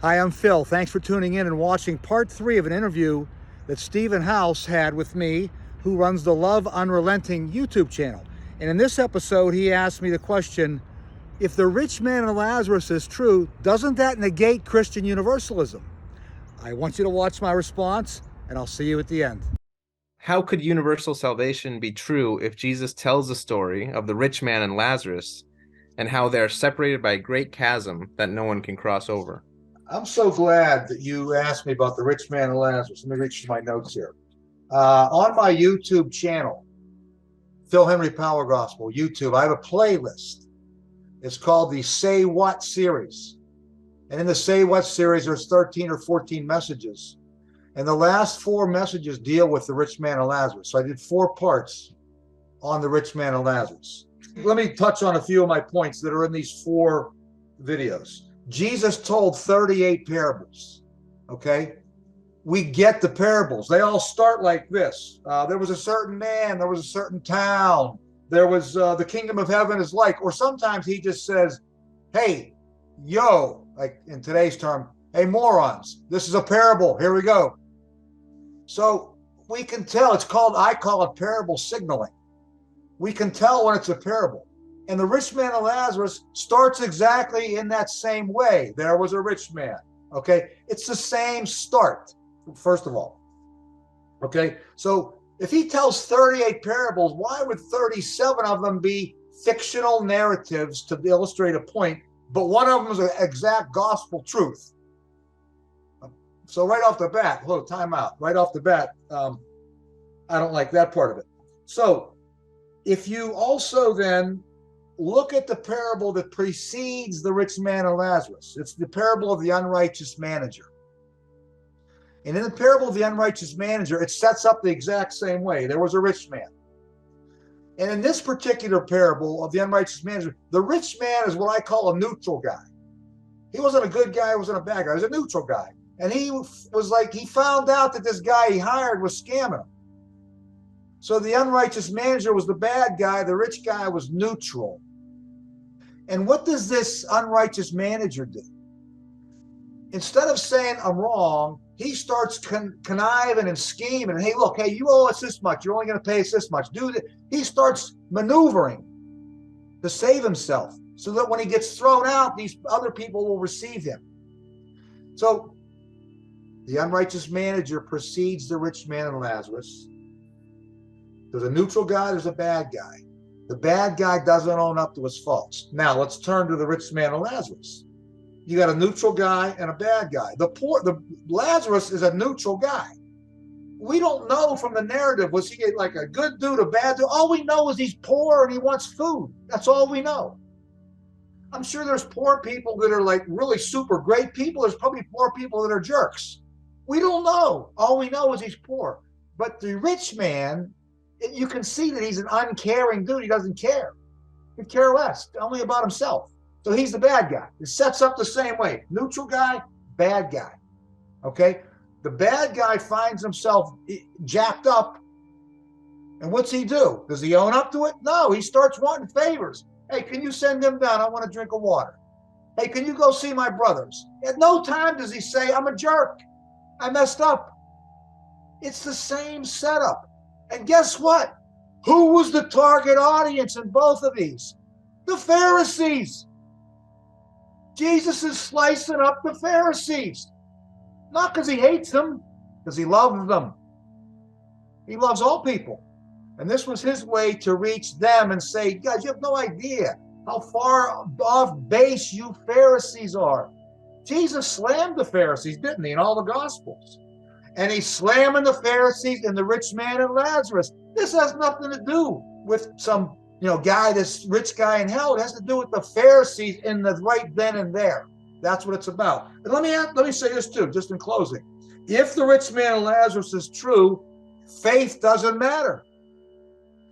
Hi, I'm Phil. Thanks for tuning in and watching part 3 of an interview that Stephen House had with me, who runs the Love Unrelenting YouTube channel. And in this episode, he asked me the question, if the rich man and Lazarus is true, doesn't that negate Christian universalism? I want you to watch my response, and I'll see you at the end. How could universal salvation be true if Jesus tells the story of the rich man and Lazarus and how they are separated by a great chasm that no one can cross over? I'm so glad that you asked me about the rich man and Lazarus. Let me reach my notes here. On my YouTube channel, Phil Henry Power Gospel, YouTube, I have a playlist. It's called the Say What series. And in the Say What series, there's 13 or 14 messages. And the last 4 messages deal with the rich man and Lazarus. So I did 4 parts on the rich man and Lazarus. Let me touch on a few of my points that are in these 4 videos. Jesus told 38 parables, okay? We get the parables. They all start like this. There was a certain man, there was a certain town, there was the kingdom of heaven is like, or sometimes he just says, hey, yo, like in today's term, hey, morons, this is a parable, here we go. So we can tell, I call it parable signaling. We can tell when it's a parable. And the rich man and Lazarus starts exactly in that same way. There was a rich man, okay? It's the same start, first of all, okay? So if he tells 38 parables, why would 37 of them be fictional narratives to illustrate a point, but one of them is an exact gospel truth? So right off the bat, time out. Right off the bat, I don't like that part of it. So if you also then look at the parable that precedes the rich man and Lazarus. It's the parable of the unrighteous manager. And in the parable of the unrighteous manager, it sets up the exact same way. There was a rich man. And in this particular parable of the unrighteous manager, the rich man is what I call a neutral guy. He wasn't a good guy, he wasn't a bad guy, he was a neutral guy. And he was like, he found out that this guy he hired was scamming him. So the unrighteous manager was the bad guy, the rich guy was neutral. And what does this unrighteous manager do? Instead of saying, I'm wrong, he starts conniving and scheming. Hey, look, hey, you owe us this much. You're only going to pay us this much. Do that. He starts maneuvering to save himself so that when he gets thrown out, these other people will receive him. So the unrighteous manager precedes the rich man and Lazarus. There's a neutral guy, there's a bad guy. The bad guy doesn't own up to his faults. Now let's turn to the rich man and Lazarus. You got a neutral guy and a bad guy. The Lazarus is a neutral guy. We don't know from the narrative, was he like a good dude, a bad dude? All we know is he's poor and he wants food. That's all we know. I'm sure there's poor people that are like really super great people. There's probably poor people that are jerks. We don't know. All we know is he's poor. But the rich man, you can see that he's an uncaring dude. He doesn't care. He cares less, only about himself. So he's the bad guy. It sets up the same way. Neutral guy, bad guy. Okay? The bad guy finds himself jacked up. And what's he do? Does he own up to it? No, he starts wanting favors. Hey, can you send him down? I want a drink of water. Hey, can you go see my brothers? At no time does he say, I'm a jerk. I messed up. It's the same setup. And guess what? Who was the target audience in both of these? The Pharisees. Jesus is slicing up the Pharisees. Not because he hates them, because he loves them. He loves all people. And this was his way to reach them and say, guys, you have no idea how far off base you Pharisees are. Jesus slammed the Pharisees, didn't he, in all the Gospels? And he's slamming the Pharisees and the rich man and Lazarus. This has nothing to do with some, guy, this rich guy in hell. It has to do with the Pharisees in the right then and there. That's what it's about. And let me say this too, just in closing. If the rich man and Lazarus is true, faith doesn't matter.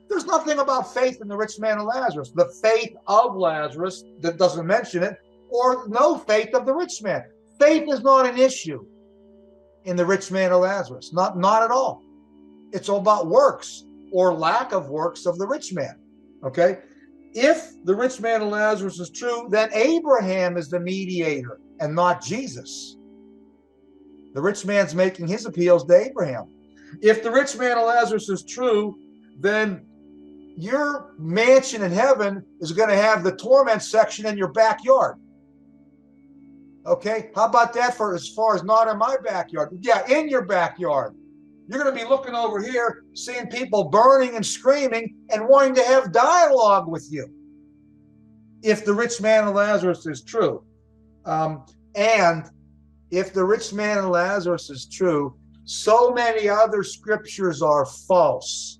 There's nothing about faith in the rich man and Lazarus. The faith of Lazarus that doesn't mention it, or no faith of the rich man. Faith is not an issue in the rich man or Lazarus. Not at all. It's all about works or lack of works of the rich man. Okay? If the rich man and Lazarus is true, then Abraham is the mediator and not Jesus. The rich man's making his appeals to Abraham. If the rich man of Lazarus is true, then your mansion in heaven is going to have the torment section in your backyard. Okay, how about that for as far as not in my backyard? Yeah, in your backyard. You're going to be looking over here, seeing people burning and screaming and wanting to have dialogue with you. If the rich man of Lazarus is true. And if the rich man of Lazarus is true, so many other scriptures are false.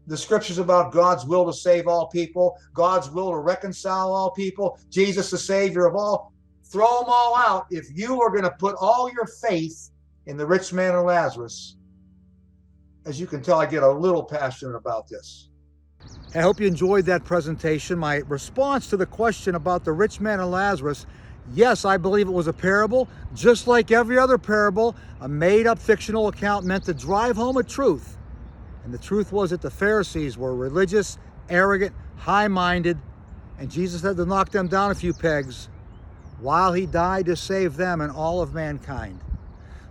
The scriptures about God's will to save all people, God's will to reconcile all people, Jesus the Savior of all, throw them all out if you are going to put all your faith in the rich man of Lazarus. As you can tell, I get a little passionate about this. I hope you enjoyed that presentation. My response to the question about the rich man and Lazarus, yes, I believe it was a parable, just like every other parable, a made-up fictional account meant to drive home a truth. And the truth was that the Pharisees were religious, arrogant, high-minded, and Jesus had to knock them down a few pegs while he died to save them and all of mankind.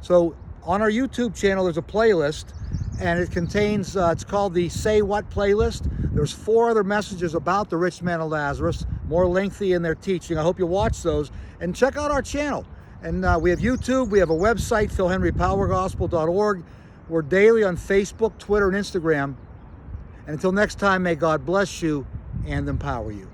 So on our YouTube channel, there's a playlist, and it contains, it's called the Say What playlist. There's 4 other messages about the rich man of Lazarus, more lengthy in their teaching. I hope you watch those and check out our channel. And we have YouTube, we have a website, philhenrypowergospel.org. We're daily on Facebook, Twitter, and Instagram. And until next time, may God bless you and empower you.